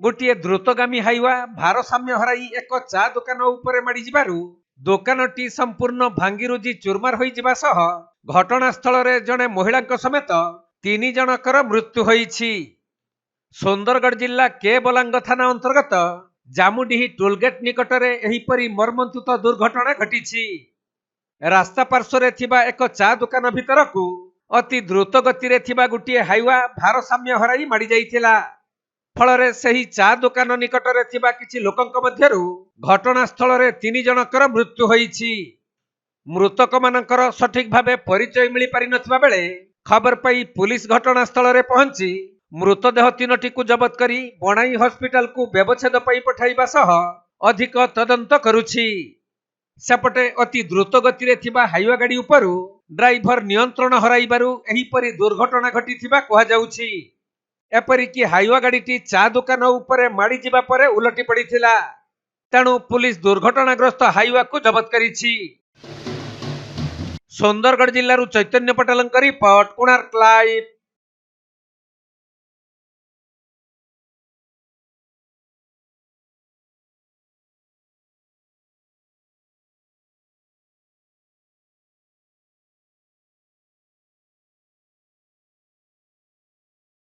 गोटे द्रुतगामी हाइवा भारसाम्य हराई एक चा दुकान उपरे माड़ी जिबारु दुकानटी संपूर्ण भांगीरुजी चुरमार होई जिबा सह घटनास्थल रे जणे महिला समेत 3 जनकर मृत्यु होईछि। सुंदरगढ़ जिला के बलांग थाना अंतर्गत जामुडीही टोलगेट निकटरे एहीपरि मर्मन्तुत दुर्घटना घटिछि। रास्ता पार्श्वरे थिबा एक चा दुकान भितरकू अति द्रुत गति रे थिबा गुटिए हाइवा भारसाम्य हराई माड़ी जाइथिला। फलरे सही चा दुकान निकटरे थिबा किछि लोकंक मध्यरु घटनास्थल रे 3 जनकर मृत्यु होईछि। मृतक मानकर सठिक भावे परिचय मिली पारि नथिबा बेले खबर पाई पुलिस घटनास्थल रे पहुंची मृतदेह 3टी को जबत करी बनाई हॉस्पिटल को व्यवच्छेद पाई पठाइबा सह अधिक तदंत करुछि। सेपटे अति द्रुत गति रे थिबा हाइवा गाड़ी उपरु ड्राइवर नियंत्रण हराइबारु एहीपरि दुर्घटना घटिथिबा कहा जाउछि। एपरिकी हाइवा गाड़ीटी चा दुकान उपरे माड़ी जिबा परे उलटी पड़िथिला। तेणु पुलिस दुर्घटनाग्रस्त हाइवा को जबत करिछि। सुंदरगढ़ जिल्लारु चैतन्य पटेलଙ୍କ रिपोर्ट कोणार्क लाइव।